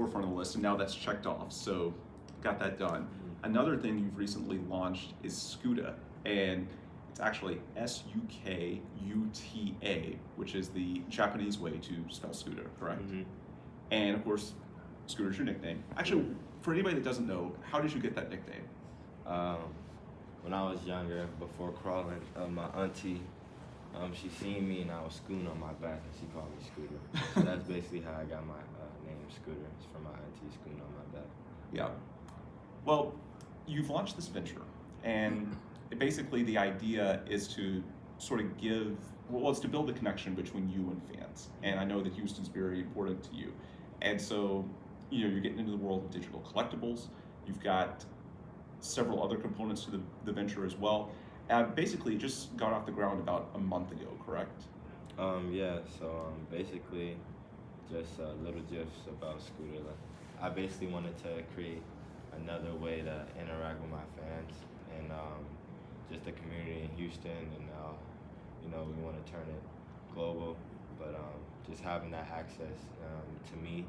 forefront of the list, and now that's checked off. So got that done. Another thing you've recently launched is Sukuta, and it's actually Sukuta, which is the Japanese way to spell scooter, correct? And of course, Scooter's your nickname. Actually, for anybody that doesn't know, how did you get that nickname? When I was younger, before crawling, my auntie, she seen me and I was scooting on my back, and she called me Scooter. So that's basically how I got my name, Scooter. It's from my auntie scooting on my back. Yeah. Well, you've launched this venture, and basically the idea is to sort of it's to build a connection between you and fans. And I know that Houston's very important to you. And so, you're getting into the world of digital collectibles. You've got several other components to the venture as well. Basically, just got off the ground about a month ago, correct? Yeah, so basically just little gifs about Scooter. I basically wanted to create another way to interact with my fans and just the community in Houston, and we want to turn it global, but just having that access to me,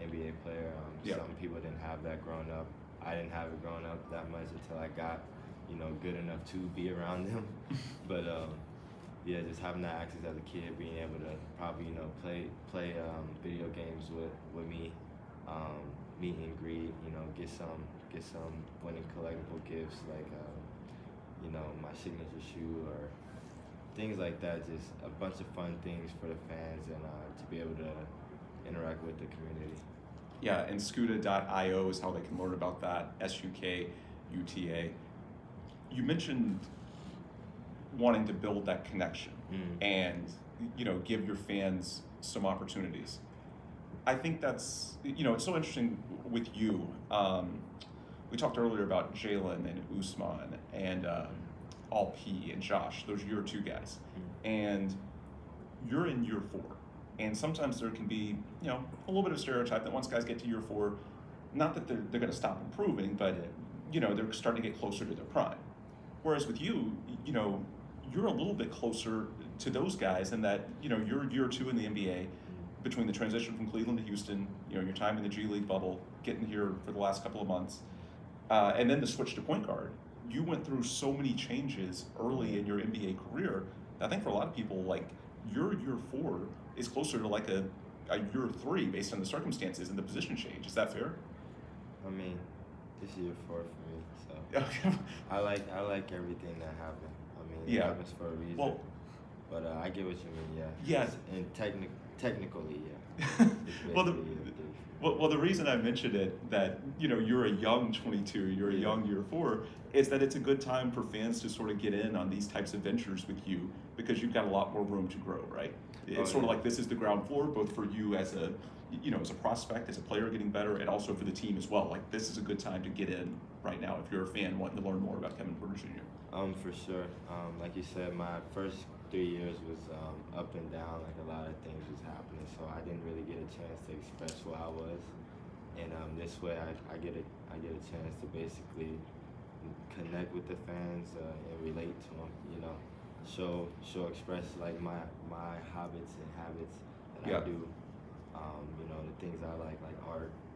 NBA player, some people didn't have that growing up. I didn't have it growing up that much until I got good enough to be around them. But just having that access as a kid, being able to probably play video games with me, meet and greet, get some winning collectible gifts like my signature shoe or things like that. Just a bunch of fun things for the fans, and to be able to interact with the community. Yeah, and Sukuta.io is how they can learn about that. Sukuta. You mentioned wanting to build that connection and give your fans some opportunities. I think that's it's so interesting with you. We talked earlier about Jalen and Usman and P and Josh. Those are your two guys, and you're in year 4. And sometimes there can be a little bit of stereotype that once guys get to year 4, not that they're going to stop improving, but they're starting to get closer to their prime. Whereas with you, you're a little bit closer to those guys in that, you're year 2 in the NBA, between the transition from Cleveland to Houston, your time in the G League bubble, getting here for the last couple of months, and then the switch to point guard. You went through so many changes early in your NBA career. I think for a lot of people, like, your year 4 is closer to like a year 3 based on the circumstances and the position change. Is that fair? I mean, this is year 4 for me, so Okay. I like everything that happened. I mean, it happens for a reason. Well, but I get what you mean. Yeah. Yeah. And technically, yeah. Well, the reason I mentioned it, that you're a young 22, you're a young year 4, is that it's a good time for fans to sort of get in on these types of ventures with you, because you've got a lot more room to grow, right? It's sort of like this is the ground floor, both for you as a prospect, as a player getting better, and also for the team as well. Like, this is a good time to get in right now if you're a fan wanting to learn more about Kevin Porter Jr. For sure. Like you said, my first 3 years was up and down. Like, a lot of things was happening, so I didn't really get a chance to express who I was. And this way, I get a chance to basically connect with the fans and relate to them. Express like my habits and habits that I do. The things I like art,